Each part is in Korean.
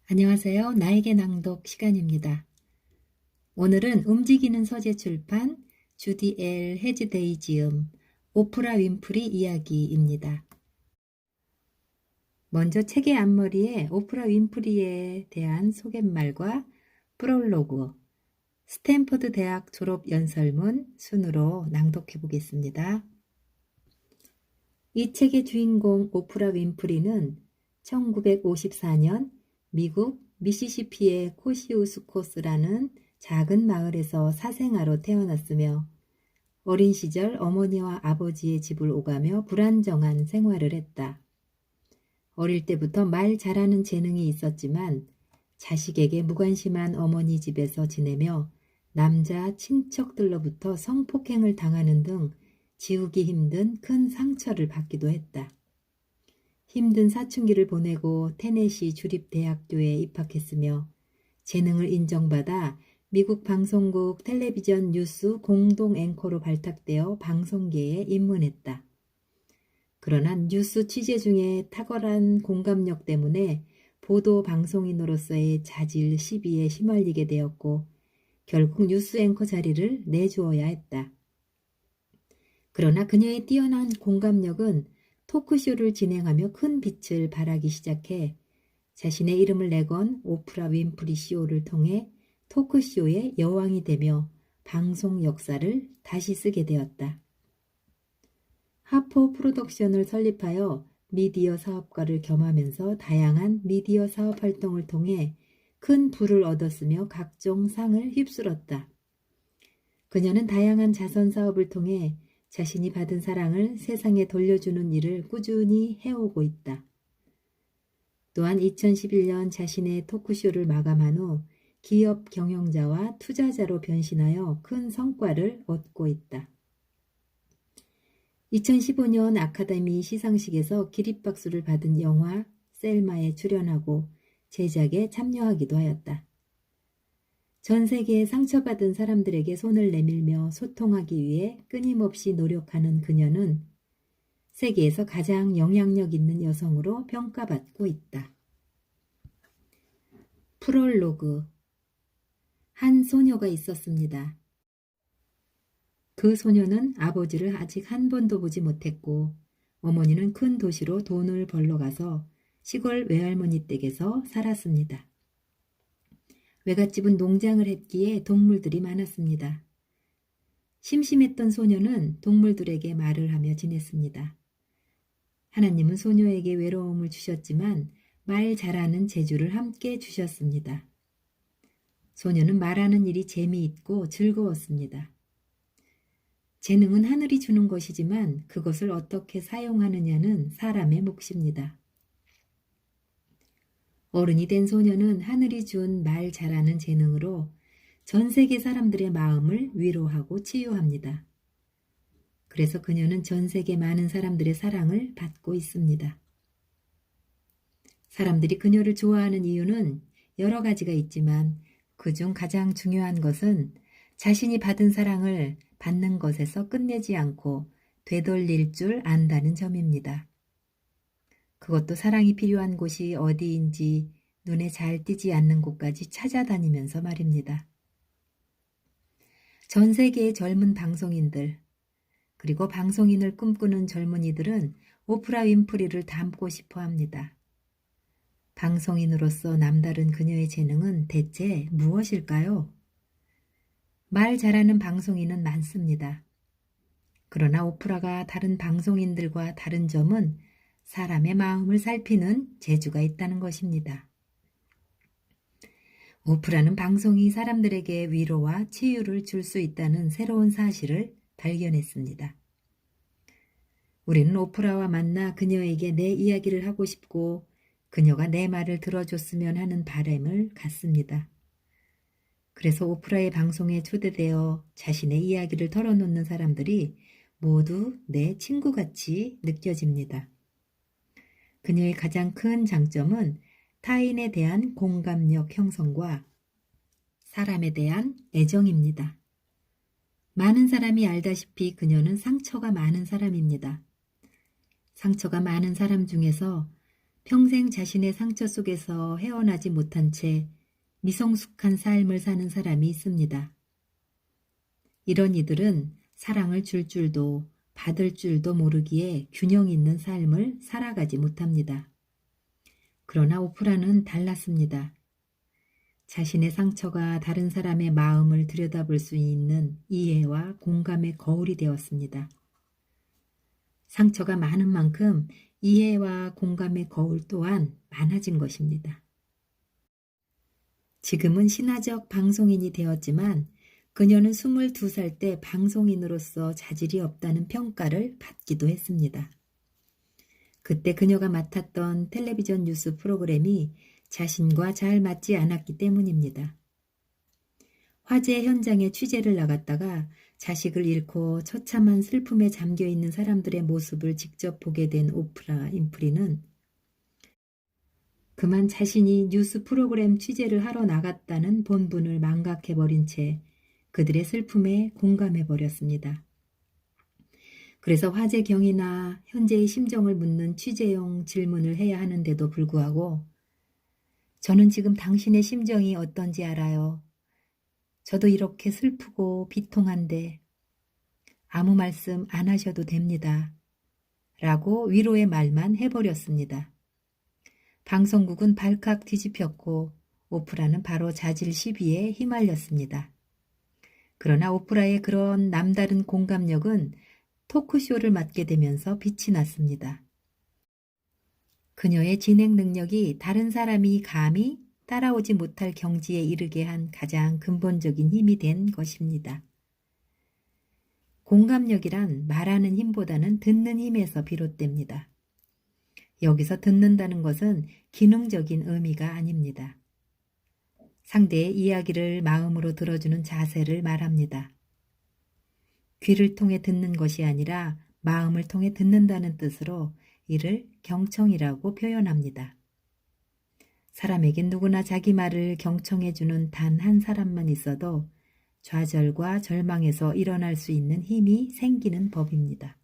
안녕하세요. 나에게 낭독 시간입니다. 오늘은 움직이는 서재 출판 주디 엘 헤즈데이 지음 오프라 윈프리 이야기입니다. 먼저 책의 앞머리에 오프라 윈프리에 대한 소개말과 프롤로그, 스탠퍼드 대학 졸업 연설문 순으로 낭독해 보겠습니다. 이 책의 주인공 오프라 윈프리는 1954년 미국 미시시피의 코시우스코스라는 작은 마을에서 사생아로 태어났으며 어린 시절 어머니와 아버지의 집을 오가며 불안정한 생활을 했다. 어릴 때부터 말 잘하는 재능이 있었지만 자식에게 무관심한 어머니 집에서 지내며 남자 친척들로부터 성폭행을 당하는 등 지우기 힘든 큰 상처를 받기도 했다. 힘든 사춘기를 보내고 테네시 주립대학교에 입학했으며 재능을 인정받아 미국 방송국 텔레비전 뉴스 공동 앵커로 발탁되어 방송계에 입문했다. 그러나 뉴스 취재 중에 탁월한 공감력 때문에 보도 방송인으로서의 자질 시비에 휘말리게 되었고 결국 뉴스 앵커 자리를 내주어야 했다. 그러나 그녀의 뛰어난 공감력은 토크쇼를 진행하며 큰 빛을 발하기 시작해 자신의 이름을 내건 오프라 윈프리 쇼를 통해 토크쇼의 여왕이 되며 방송 역사를 다시 쓰게 되었다. 하포 프로덕션을 설립하여 미디어 사업가를 겸하면서 다양한 미디어 사업 활동을 통해 큰 부를 얻었으며 각종 상을 휩쓸었다. 그녀는 다양한 자선 사업을 통해 자신이 받은 사랑을 세상에 돌려주는 일을 꾸준히 해오고 있다. 또한 2011년 자신의 토크쇼를 마감한 후 기업 경영자와 투자자로 변신하여 큰 성과를 얻고 있다. 2015년 아카데미 시상식에서 기립박수를 받은 영화 셀마에 출연하고 제작에 참여하기도 하였다. 전 세계에 상처받은 사람들에게 손을 내밀며 소통하기 위해 끊임없이 노력하는 그녀는 세계에서 가장 영향력 있는 여성으로 평가받고 있다. 프롤로그. 한 소녀가 있었습니다. 그 소녀는 아버지를 아직 한 번도 보지 못했고 어머니는 큰 도시로 돈을 벌러 가서 시골 외할머니 댁에서 살았습니다. 외갓집은 농장을 했기에 동물들이 많았습니다. 심심했던 소녀는 동물들에게 말을 하며 지냈습니다. 하나님은 소녀에게 외로움을 주셨지만 말 잘하는 재주를 함께 주셨습니다. 소녀는 말하는 일이 재미있고 즐거웠습니다. 재능은 하늘이 주는 것이지만 그것을 어떻게 사용하느냐는 사람의 몫입니다. 어른이 된 소녀는 하늘이 준 말 잘하는 재능으로 전 세계 사람들의 마음을 위로하고 치유합니다. 그래서 그녀는 전 세계 많은 사람들의 사랑을 받고 있습니다. 사람들이 그녀를 좋아하는 이유는 여러 가지가 있지만 그중 가장 중요한 것은 자신이 받은 사랑을 받는 것에서 끝내지 않고 되돌릴 줄 안다는 점입니다. 그것도 사랑이 필요한 곳이 어디인지 눈에 잘 띄지 않는 곳까지 찾아다니면서 말입니다. 전 세계의 젊은 방송인들, 그리고 방송인을 꿈꾸는 젊은이들은 오프라 윈프리를 닮고 싶어 합니다. 방송인으로서 남다른 그녀의 재능은 대체 무엇일까요? 말 잘하는 방송인은 많습니다. 그러나 오프라가 다른 방송인들과 다른 점은 사람의 마음을 살피는 재주가 있다는 것입니다. 오프라는 방송이 사람들에게 위로와 치유를 줄 수 있다는 새로운 사실을 발견했습니다. 우리는 오프라와 만나 그녀에게 내 이야기를 하고 싶고 그녀가 내 말을 들어줬으면 하는 바람을 갖습니다. 그래서 오프라의 방송에 초대되어 자신의 이야기를 털어놓는 사람들이 모두 내 친구같이 느껴집니다. 그녀의 가장 큰 장점은 타인에 대한 공감력 형성과 사람에 대한 애정입니다. 많은 사람이 알다시피 그녀는 상처가 많은 사람입니다. 상처가 많은 사람 중에서 평생 자신의 상처 속에서 헤어나지 못한 채 미성숙한 삶을 사는 사람이 있습니다. 이런 이들은 사랑을 줄 줄도 받을 줄도 모르기에 균형 있는 삶을 살아가지 못합니다. 그러나 오프라는 달랐습니다. 자신의 상처가 다른 사람의 마음을 들여다볼 수 있는 이해와 공감의 거울이 되었습니다. 상처가 많은 만큼 이해와 공감의 거울 또한 많아진 것입니다. 지금은 신화적 방송인이 되었지만 그녀는 22살 때 방송인으로서 자질이 없다는 평가를 받기도 했습니다. 그때 그녀가 맡았던 텔레비전 뉴스 프로그램이 자신과 잘 맞지 않았기 때문입니다. 화재 현장에 취재를 나갔다가 자식을 잃고 처참한 슬픔에 잠겨있는 사람들의 모습을 직접 보게 된 오프라 윈프리는 그만 자신이 뉴스 프로그램 취재를 하러 나갔다는 본분을 망각해버린 채 그들의 슬픔에 공감해버렸습니다. 그래서 화재 경위나 현재의 심정을 묻는 취재용 질문을 해야 하는데도 불구하고 저는 지금 당신의 심정이 어떤지 알아요. 저도 이렇게 슬프고 비통한데 아무 말씀 안 하셔도 됩니다. 라고 위로의 말만 해버렸습니다. 방송국은 발칵 뒤집혔고 오프라는 바로 자질 시비에 휘말렸습니다. 그러나 오프라의 그런 남다른 공감력은 토크쇼를 맡게 되면서 빛이 났습니다. 그녀의 진행 능력이 다른 사람이 감히 따라오지 못할 경지에 이르게 한 가장 근본적인 힘이 된 것입니다. 공감력이란 말하는 힘보다는 듣는 힘에서 비롯됩니다. 여기서 듣는다는 것은 기능적인 의미가 아닙니다. 상대의 이야기를 마음으로 들어주는 자세를 말합니다. 귀를 통해 듣는 것이 아니라 마음을 통해 듣는다는 뜻으로 이를 경청이라고 표현합니다. 사람에겐 누구나 자기 말을 경청해주는 단 한 사람만 있어도 좌절과 절망에서 일어날 수 있는 힘이 생기는 법입니다.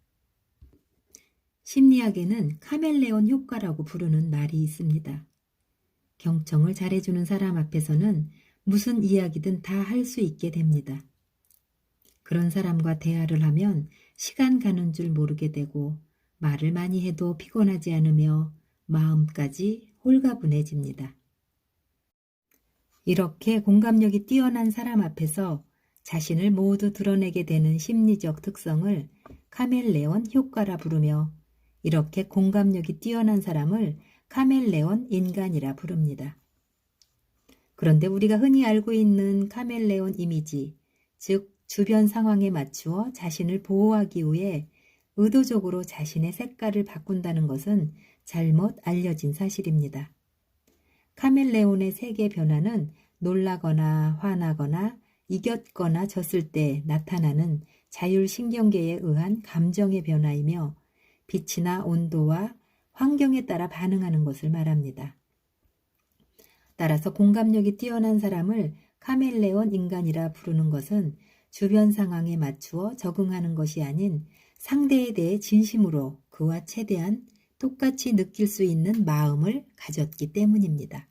심리학에는 카멜레온 효과라고 부르는 말이 있습니다. 경청을 잘해주는 사람 앞에서는 무슨 이야기든 다 할 수 있게 됩니다. 그런 사람과 대화를 하면 시간 가는 줄 모르게 되고 말을 많이 해도 피곤하지 않으며 마음까지 홀가분해집니다. 이렇게 공감력이 뛰어난 사람 앞에서 자신을 모두 드러내게 되는 심리적 특성을 카멜레온 효과라 부르며 이렇게 공감력이 뛰어난 사람을 카멜레온 인간이라 부릅니다. 그런데 우리가 흔히 알고 있는 카멜레온 이미지, 즉 주변 상황에 맞추어 자신을 보호하기 위해 의도적으로 자신의 색깔을 바꾼다는 것은 잘못 알려진 사실입니다. 카멜레온의 색의 변화는 놀라거나 화나거나 이겼거나 졌을 때 나타나는 자율신경계에 의한 감정의 변화이며 빛이나 온도와 환경에 따라 반응하는 것을 말합니다. 따라서 공감력이 뛰어난 사람을 카멜레온 인간이라 부르는 것은 주변 상황에 맞추어 적응하는 것이 아닌 상대에 대해 진심으로 그와 최대한 똑같이 느낄 수 있는 마음을 가졌기 때문입니다.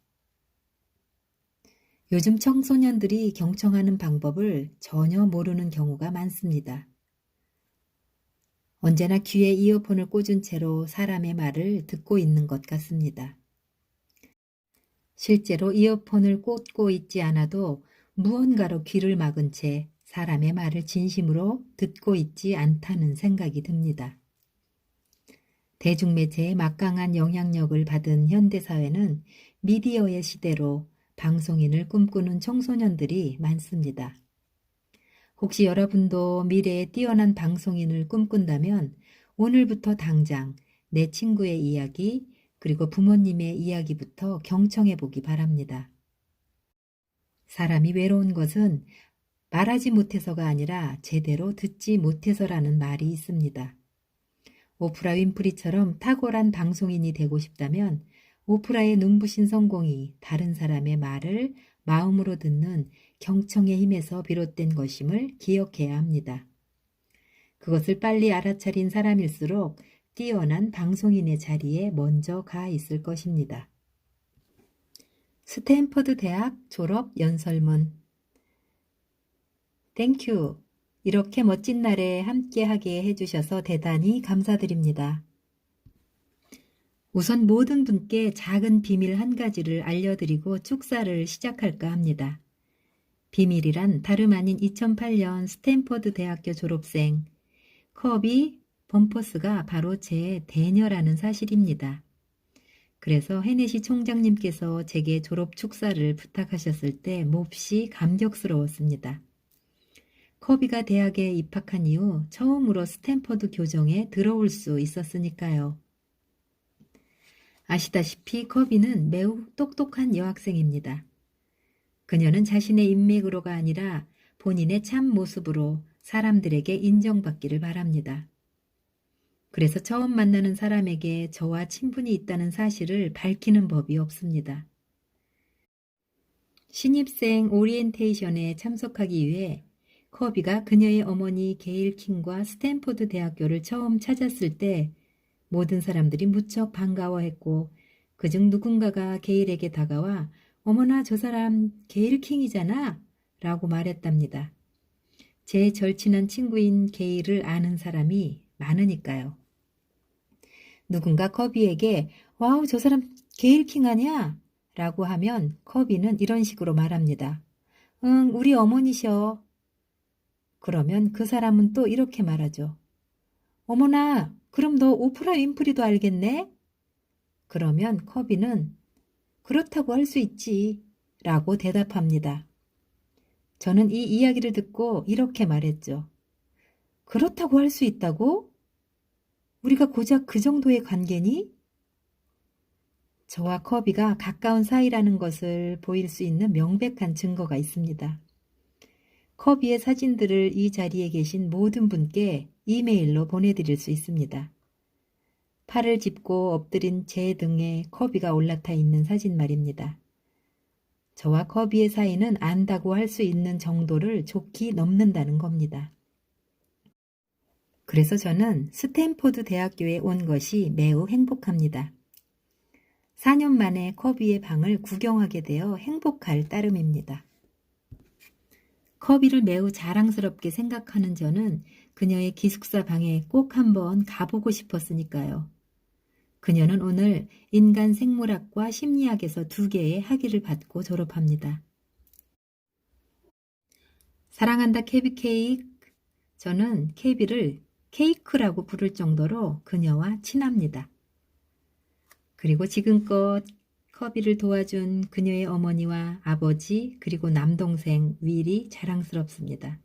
요즘 청소년들이 경청하는 방법을 전혀 모르는 경우가 많습니다. 언제나 귀에 이어폰을 꽂은 채로 사람의 말을 듣고 있는 것 같습니다. 실제로 이어폰을 꽂고 있지 않아도 무언가로 귀를 막은 채 사람의 말을 진심으로 듣고 있지 않다는 생각이 듭니다. 대중매체의 막강한 영향력을 받은 현대사회는 미디어의 시대로 방송인을 꿈꾸는 청소년들이 많습니다. 혹시 여러분도 미래에 뛰어난 방송인을 꿈꾼다면 오늘부터 당장 내 친구의 이야기 그리고 부모님의 이야기부터 경청해 보기 바랍니다. 사람이 외로운 것은 말하지 못해서가 아니라 제대로 듣지 못해서라는 말이 있습니다. 오프라 윈프리처럼 탁월한 방송인이 되고 싶다면 오프라의 눈부신 성공이 다른 사람의 말을 마음으로 듣는 경청의 힘에서 비롯된 것임을 기억해야 합니다. 그것을 빨리 알아차린 사람일수록 뛰어난 방송인의 자리에 먼저 가 있을 것입니다. 스탠퍼드 대학 졸업 연설문. 땡큐. 이렇게 멋진 날에 함께하게 해주셔서 대단히 감사드립니다. 우선 모든 분께 작은 비밀 한 가지를 알려드리고 축사를 시작할까 합니다. 비밀이란 다름 아닌 2008년 스탠퍼드 대학교 졸업생 커비 범퍼스가 바로 제 대녀라는 사실입니다. 그래서 헤네시 총장님께서 제게 졸업 축사를 부탁하셨을 때 몹시 감격스러웠습니다. 커비가 대학에 입학한 이후 처음으로 스탠퍼드 교정에 들어올 수 있었으니까요. 아시다시피 커비는 매우 똑똑한 여학생입니다. 그녀는 자신의 인맥으로가 아니라 본인의 참 모습으로 사람들에게 인정받기를 바랍니다. 그래서 처음 만나는 사람에게 저와 친분이 있다는 사실을 밝히는 법이 없습니다. 신입생 오리엔테이션에 참석하기 위해 커비가 그녀의 어머니 게일 킹과 스탠퍼드 대학교를 처음 찾았을 때 모든 사람들이 무척 반가워했고 그중 누군가가 게일에게 다가와 어머나 저 사람 게일 킹이잖아 라고 말했답니다. 제 절친한 친구인 게일을 아는 사람이 많으니까요. 누군가 커비에게 와우 저 사람 게일 킹 아니야? 라고 하면 커비는 이런 식으로 말합니다. 응 우리 어머니셔. 그러면 그 사람은 또 이렇게 말하죠. 어머나 그럼 너 오프라 윈프리도 알겠네? 그러면 커비는 그렇다고 할 수 있지 라고 대답합니다. 저는 이 이야기를 듣고 이렇게 말했죠. 그렇다고 할 수 있다고? 우리가 고작 그 정도의 관계니? 저와 커비가 가까운 사이라는 것을 보일 수 있는 명백한 증거가 있습니다. 커비의 사진들을 이 자리에 계신 모든 분께 이메일로 보내드릴 수 있습니다. 팔을 짚고 엎드린 제 등에 커비가 올라타 있는 사진 말입니다. 저와 커비의 사이는 안다고 할 수 있는 정도를 좋게 넘는다는 겁니다. 그래서 저는 스탠퍼드 대학교에 온 것이 매우 행복합니다. 4년 만에 커비의 방을 구경하게 되어 행복할 따름입니다. 커비를 매우 자랑스럽게 생각하는 저는 그녀의 기숙사 방에 꼭 한번 가보고 싶었으니까요. 그녀는 오늘 인간 생물학과 심리학에서 2개의 학위를 받고 졸업합니다. 사랑한다 캐비 케이크. 저는 캐비를 케이크라고 부를 정도로 그녀와 친합니다. 그리고 지금껏 커비를 도와준 그녀의 어머니와 아버지 그리고 남동생 윌이 자랑스럽습니다.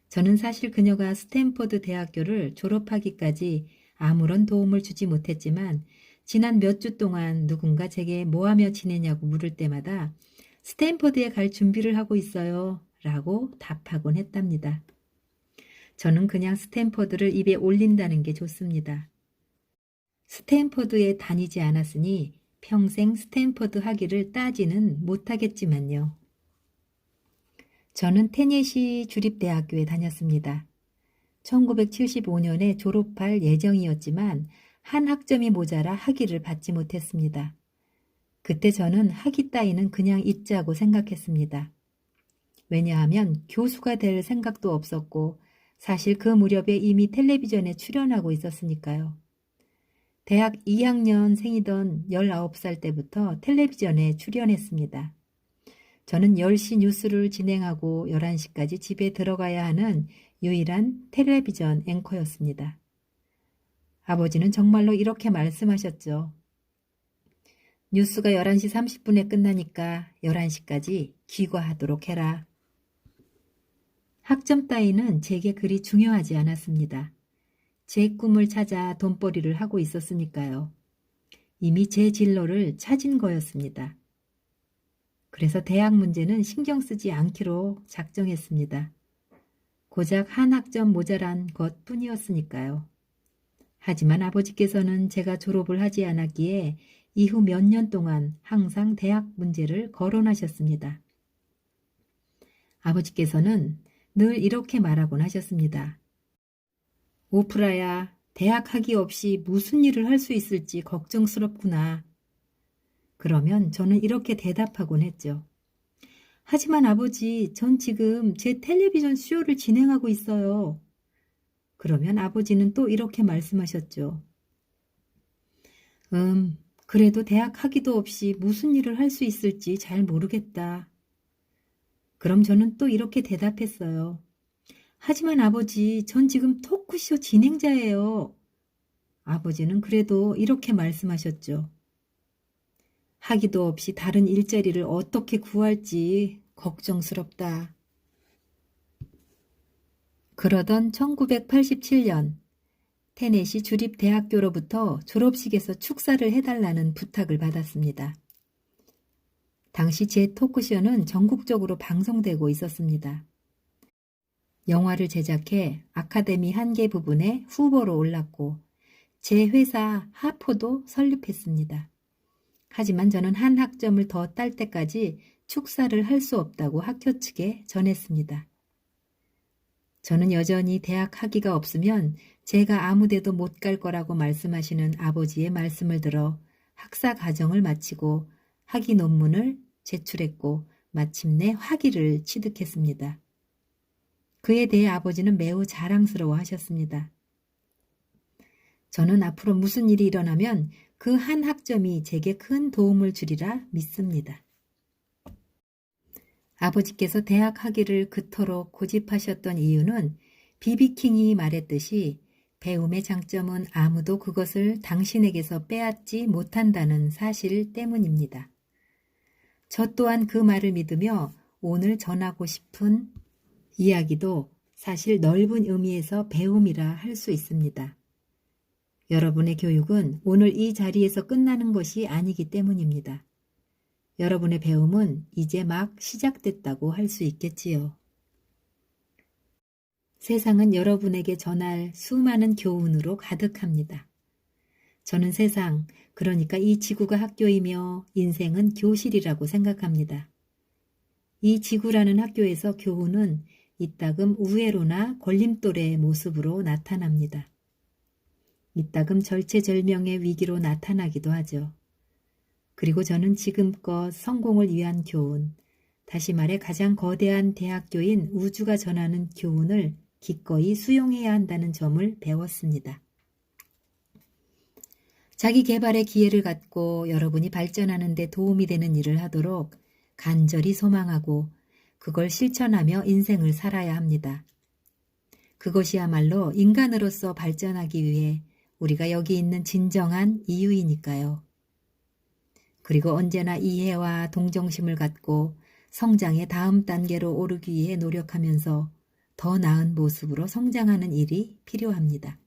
저는 사실 그녀가 스탠퍼드 대학교를 졸업하기까지 아무런 도움을 주지 못했지만 지난 몇 주 동안 누군가 제게 뭐하며 지내냐고 물을 때마다 스탠퍼드에 갈 준비를 하고 있어요 라고 답하곤 했답니다. 저는 그냥 스탠퍼드를 입에 올린다는 게 좋습니다. 스탠퍼드에 다니지 않았으니 평생 스탠퍼드 학위를 따지는 못하겠지만요. 저는 테네시 주립대학교에 다녔습니다. 1975년에 졸업할 예정이었지만 한 학점이 모자라 학위를 받지 못했습니다. 그때 저는 학위 따위는 그냥 잊자고 생각했습니다. 왜냐하면 교수가 될 생각도 없었고 사실 그 무렵에 이미 텔레비전에 출연하고 있었으니까요. 대학 2학년생이던 19살 때부터 텔레비전에 출연했습니다. 저는 10시 뉴스를 진행하고 11시까지 집에 들어가야 하는 유일한 텔레비전 앵커였습니다. 아버지는 정말로 이렇게 말씀하셨죠. 뉴스가 11시 30분에 끝나니까 11시까지 귀가하도록 해라. 학점 따위는 제게 그리 중요하지 않았습니다. 제 꿈을 찾아 돈벌이를 하고 있었으니까요. 이미 제 진로를 찾은 거였습니다. 그래서 대학 문제는 신경 쓰지 않기로 작정했습니다. 고작 한 학점 모자란 것 뿐이었으니까요. 하지만 아버지께서는 제가 졸업을 하지 않았기에 이후 몇 년 동안 항상 대학 문제를 거론하셨습니다. 아버지께서는 늘 이렇게 말하곤 하셨습니다. 오프라야, 대학 학위 없이 무슨 일을 할 수 있을지 걱정스럽구나. 그러면 저는 이렇게 대답하곤 했죠. 하지만 아버지, 전 지금 제 텔레비전 쇼를 진행하고 있어요. 그러면 아버지는 또 이렇게 말씀하셨죠. 그래도 대학 학위도 없이 무슨 일을 할 수 있을지 잘 모르겠다. 그럼 저는 또 이렇게 대답했어요. 하지만 아버지, 전 지금 토크쇼 진행자예요. 아버지는 그래도 이렇게 말씀하셨죠. 학위도 없이 다른 일자리를 어떻게 구할지 걱정스럽다. 그러던 1987년 테네시 주립대학교로부터 졸업식에서 축사를 해달라는 부탁을 받았습니다. 당시 제 토크쇼는 전국적으로 방송되고 있었습니다. 영화를 제작해 아카데미 한 개 부분에 후보로 올랐고 제 회사 하포도 설립했습니다. 하지만 저는 한 학점을 더 딸 때까지 축사를 할 수 없다고 학교 측에 전했습니다. 저는 여전히 대학 학위가 없으면 제가 아무데도 못 갈 거라고 말씀하시는 아버지의 말씀을 들어 학사 과정을 마치고 학위 논문을 제출했고 마침내 학위를 취득했습니다. 그에 대해 아버지는 매우 자랑스러워 하셨습니다. 저는 앞으로 무슨 일이 일어나면 그 한 학점이 제게 큰 도움을 주리라 믿습니다. 아버지께서 대학 학위를 그토록 고집하셨던 이유는 비비킹이 말했듯이 배움의 장점은 아무도 그것을 당신에게서 빼앗지 못한다는 사실 때문입니다. 저 또한 그 말을 믿으며 오늘 전하고 싶은 이야기도 사실 넓은 의미에서 배움이라 할 수 있습니다. 여러분의 교육은 오늘 이 자리에서 끝나는 것이 아니기 때문입니다. 여러분의 배움은 이제 막 시작됐다고 할 수 있겠지요. 세상은 여러분에게 전할 수많은 교훈으로 가득합니다. 저는 세상, 그러니까 이 지구가 학교이며 인생은 교실이라고 생각합니다. 이 지구라는 학교에서 교훈은 이따금 우회로나 걸림돌의 모습으로 나타납니다. 이따금 절체절명의 위기로 나타나기도 하죠. 그리고 저는 지금껏 성공을 위한 교훈, 다시 말해 가장 거대한 대학교인 우주가 전하는 교훈을 기꺼이 수용해야 한다는 점을 배웠습니다. 자기 개발의 기회를 갖고 여러분이 발전하는 데 도움이 되는 일을 하도록 간절히 소망하고 그걸 실천하며 인생을 살아야 합니다. 그것이야말로 인간으로서 발전하기 위해 우리가 여기 있는 진정한 이유이니까요. 그리고 언제나 이해와 동정심을 갖고 성장의 다음 단계로 오르기 위해 노력하면서 더 나은 모습으로 성장하는 일이 필요합니다.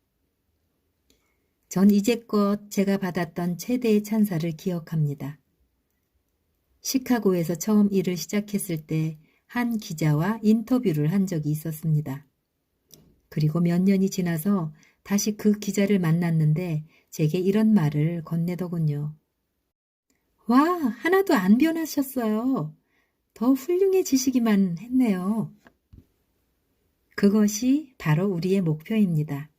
전 이제껏 제가 받았던 최대의 찬사를 기억합니다. 시카고에서 처음 일을 시작했을 때 한 기자와 인터뷰를 한 적이 있었습니다. 그리고 몇 년이 지나서 다시 그 기자를 만났는데 제게 이런 말을 건네더군요. 와, 하나도 안 변하셨어요. 더 훌륭해지시기만 했네요. 그것이 바로 우리의 목표입니다.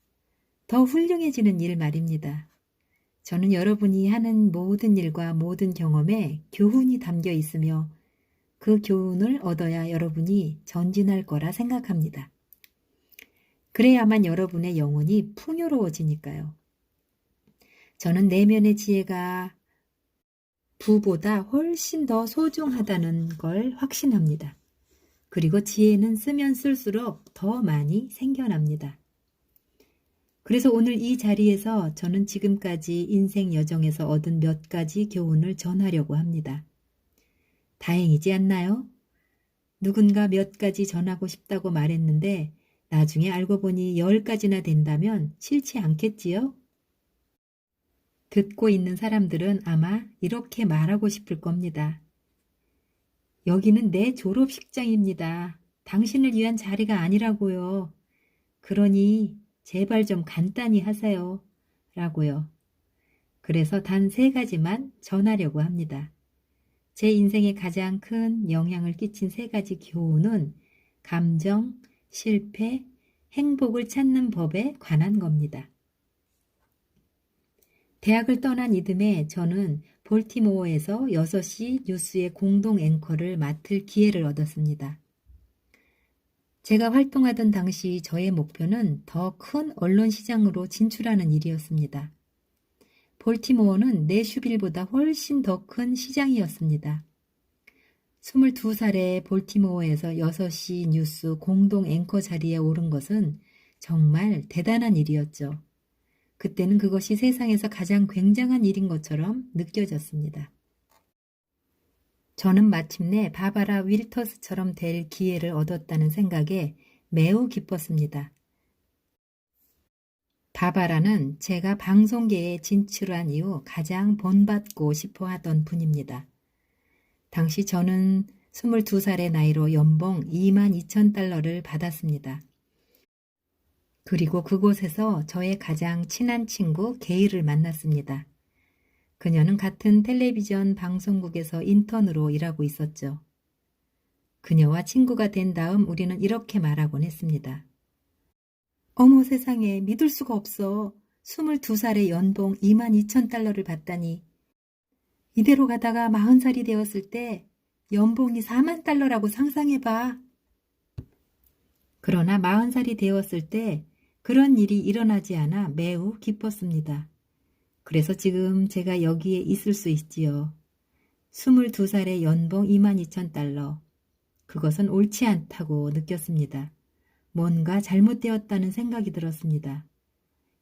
더 훌륭해지는 일 말입니다. 저는 여러분이 하는 모든 일과 모든 경험에 교훈이 담겨 있으며 그 교훈을 얻어야 여러분이 전진할 거라 생각합니다. 그래야만 여러분의 영혼이 풍요로워지니까요. 저는 내면의 지혜가 부보다 훨씬 더 소중하다는 걸 확신합니다. 그리고 지혜는 쓰면 쓸수록 더 많이 생겨납니다. 그래서 오늘 이 자리에서 저는 지금까지 인생 여정에서 얻은 몇 가지 교훈을 전하려고 합니다. 다행이지 않나요? 누군가 몇 가지 전하고 싶다고 말했는데 나중에 알고 보니 10가지나 된다면 싫지 않겠지요? 듣고 있는 사람들은 아마 이렇게 말하고 싶을 겁니다. 여기는 내 졸업식장입니다. 당신을 위한 자리가 아니라고요. 그러니 제발 좀 간단히 하세요. 라고요. 그래서 단 3가지만 전하려고 합니다. 제 인생에 가장 큰 영향을 끼친 3가지 교훈은 감정, 실패, 행복을 찾는 법에 관한 겁니다. 대학을 떠난 이듬해 저는 볼티모어에서 6시 뉴스의 공동 앵커를 맡을 기회를 얻었습니다. 제가 활동하던 당시 저의 목표는 더 큰 언론 시장으로 진출하는 일이었습니다. 볼티모어는 내슈빌보다 훨씬 더 큰 시장이었습니다. 22살에 볼티모어에서 6시 뉴스 공동 앵커 자리에 오른 것은 정말 대단한 일이었죠. 그때는 그것이 세상에서 가장 굉장한 일인 것처럼 느껴졌습니다. 저는 마침내 바바라 윌터스처럼 될 기회를 얻었다는 생각에 매우 기뻤습니다. 바바라는 제가 방송계에 진출한 이후 가장 본받고 싶어 하던 분입니다. 당시 저는 22살의 나이로 연봉 22,000달러를 받았습니다. 그리고 그곳에서 저의 가장 친한 친구 게이를 만났습니다. 그녀는 같은 텔레비전 방송국에서 인턴으로 일하고 있었죠. 그녀와 친구가 된 다음 우리는 이렇게 말하곤 했습니다. 어머 세상에 믿을 수가 없어. 22살에 연봉 22,000달러를 받다니. 이대로 가다가 40살이 되었을 때 연봉이 4만 달러라고 상상해봐. 그러나 40살이 되었을 때 그런 일이 일어나지 않아 매우 기뻤습니다. 그래서 지금 제가 여기에 있을 수 있지요. 22살에 연봉 22,000달러. 그것은 옳지 않다고 느꼈습니다. 뭔가 잘못되었다는 생각이 들었습니다.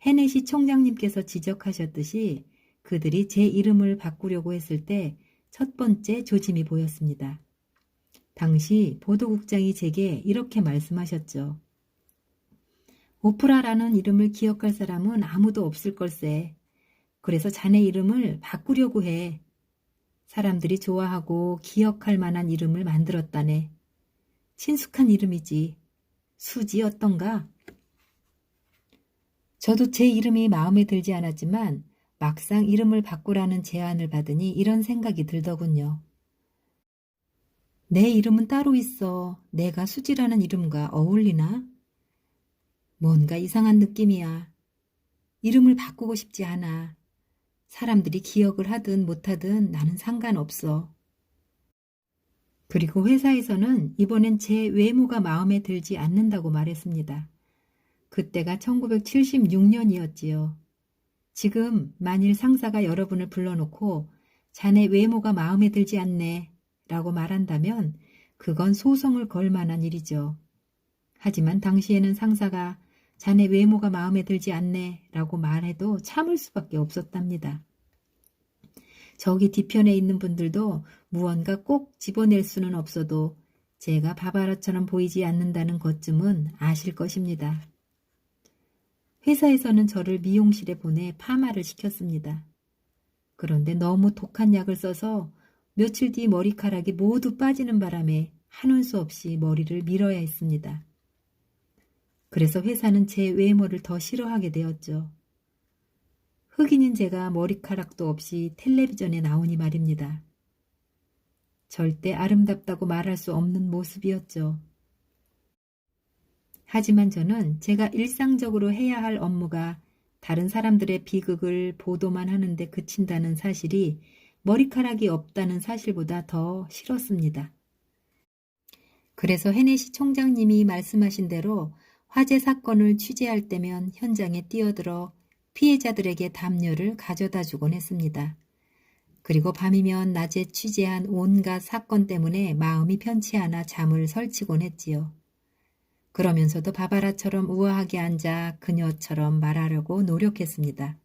헤네시 총장님께서 지적하셨듯이 그들이 제 이름을 바꾸려고 했을 때 첫 번째 조짐이 보였습니다. 당시 보도국장이 제게 이렇게 말씀하셨죠. 오프라라는 이름을 기억할 사람은 아무도 없을 걸세. 그래서 자네 이름을 바꾸려고 해. 사람들이 좋아하고 기억할 만한 이름을 만들었다네. 친숙한 이름이지. 수지 어떤가? 저도 제 이름이 마음에 들지 않았지만 막상 이름을 바꾸라는 제안을 받으니 이런 생각이 들더군요. 내 이름은 따로 있어. 내가 수지라는 이름과 어울리나? 뭔가 이상한 느낌이야. 이름을 바꾸고 싶지 않아. 사람들이 기억을 하든 못하든 나는 상관없어. 그리고 회사에서는 이번엔 제 외모가 마음에 들지 않는다고 말했습니다. 그때가 1976년이었지요. 지금 만일 상사가 여러분을 불러놓고 자네 외모가 마음에 들지 않네 라고 말한다면 그건 소송을 걸 만한 일이죠. 하지만 당시에는 상사가 자네 외모가 마음에 들지 않네 라고 말해도 참을 수밖에 없었답니다. 저기 뒤편에 있는 분들도 무언가 꼭 집어낼 수는 없어도 제가 바바라처럼 보이지 않는다는 것쯤은 아실 것입니다. 회사에서는 저를 미용실에 보내 파마를 시켰습니다. 그런데 너무 독한 약을 써서 며칠 뒤 머리카락이 모두 빠지는 바람에 한올 수 없이 머리를 밀어야 했습니다. 그래서 회사는 제 외모를 더 싫어하게 되었죠. 흑인인 제가 머리카락도 없이 텔레비전에 나오니 말입니다. 절대 아름답다고 말할 수 없는 모습이었죠. 하지만 저는 제가 일상적으로 해야 할 업무가 다른 사람들의 비극을 보도만 하는데 그친다는 사실이 머리카락이 없다는 사실보다 더 싫었습니다. 그래서 헤네시 총장님이 말씀하신 대로 화재 사건을 취재할 때면 현장에 뛰어들어 피해자들에게 담요를 가져다 주곤 했습니다. 그리고 밤이면 낮에 취재한 온갖 사건 때문에 마음이 편치 않아 잠을 설치곤 했지요. 그러면서도 바바라처럼 우아하게 앉아 그녀처럼 말하려고 노력했습니다.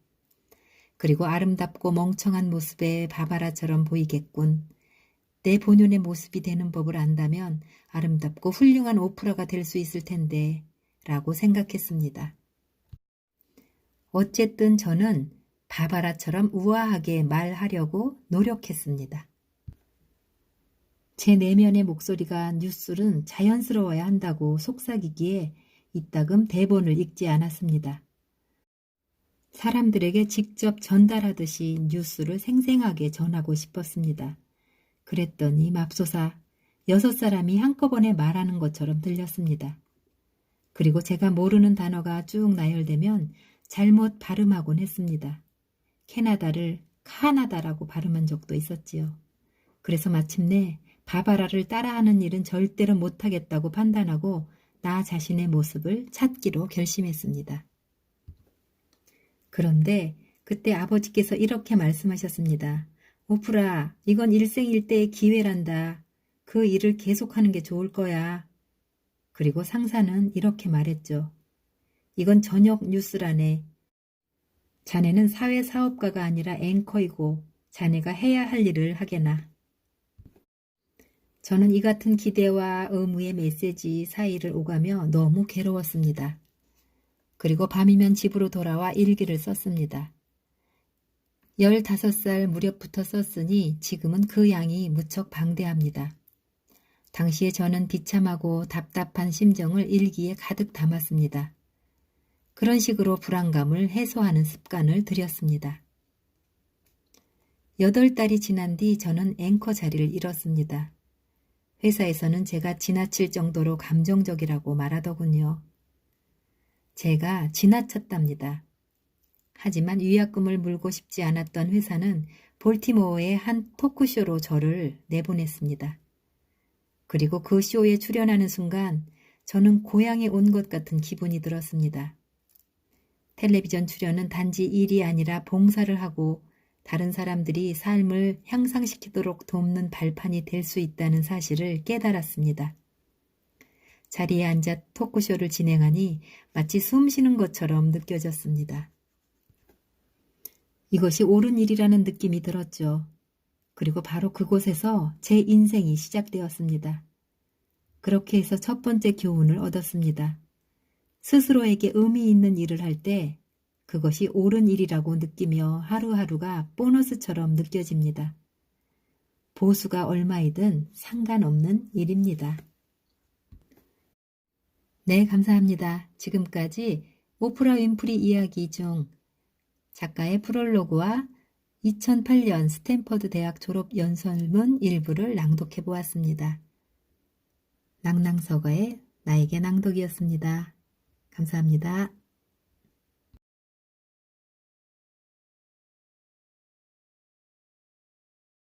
그리고 아름답고 멍청한 모습의 바바라처럼 보이겠군. 내 본연의 모습이 되는 법을 안다면 아름답고 훌륭한 오프라가 될 수 있을 텐데 라고 생각했습니다. 어쨌든 저는 바바라처럼 우아하게 말하려고 노력했습니다. 제 내면의 목소리가 뉴스는 자연스러워야 한다고 속삭이기에 이따금 대본을 읽지 않았습니다. 사람들에게 직접 전달하듯이 뉴스를 생생하게 전하고 싶었습니다. 그랬더니 맙소사 6사람이 한꺼번에 말하는 것처럼 들렸습니다. 그리고 제가 모르는 단어가 쭉 나열되면 잘못 발음하곤 했습니다. 캐나다를 카나다라고 발음한 적도 있었지요. 그래서 마침내 바바라를 따라하는 일은 절대로 못하겠다고 판단하고 나 자신의 모습을 찾기로 결심했습니다. 그런데 그때 아버지께서 이렇게 말씀하셨습니다. 오프라, 이건 일생일대의 기회란다. 그 일을 계속하는 게 좋을 거야. 그리고 상사는 이렇게 말했죠. 이건 저녁 뉴스라네. 자네는 사회사업가가 아니라 앵커이고 자네가 해야 할 일을 하게나. 저는 이 같은 기대와 의무의 메시지 사이를 오가며 너무 괴로웠습니다. 그리고 밤이면 집으로 돌아와 일기를 썼습니다. 15살 무렵부터 썼으니 지금은 그 양이 무척 방대합니다. 당시에 저는 비참하고 답답한 심정을 일기에 가득 담았습니다. 그런 식으로 불안감을 해소하는 습관을 들였습니다. 8달이 지난 뒤 저는 앵커 자리를 잃었습니다. 회사에서는 제가 지나칠 정도로 감정적이라고 말하더군요. 제가 지나쳤답니다. 하지만 위약금을 물고 싶지 않았던 회사는 볼티모어의 한 토크쇼로 저를 내보냈습니다. 그리고 그 쇼에 출연하는 순간 저는 고향에 온 것 같은 기분이 들었습니다. 텔레비전 출연은 단지 일이 아니라 봉사를 하고 다른 사람들이 삶을 향상시키도록 돕는 발판이 될 수 있다는 사실을 깨달았습니다. 자리에 앉아 토크쇼를 진행하니 마치 숨 쉬는 것처럼 느껴졌습니다. 이것이 옳은 일이라는 느낌이 들었죠. 그리고 바로 그곳에서 제 인생이 시작되었습니다. 그렇게 해서 첫 번째 교훈을 얻었습니다. 스스로에게 의미 있는 일을 할 때 그것이 옳은 일이라고 느끼며 하루하루가 보너스처럼 느껴집니다. 보수가 얼마이든 상관없는 일입니다. 네, 감사합니다. 지금까지 오프라 윈프리 이야기 중 작가의 프롤로그와 2008년 스탠퍼드 대학 졸업 연설문 일부를 낭독해 보았습니다. 낭낭서가의 나에게 낭독이었습니다. 감사합니다.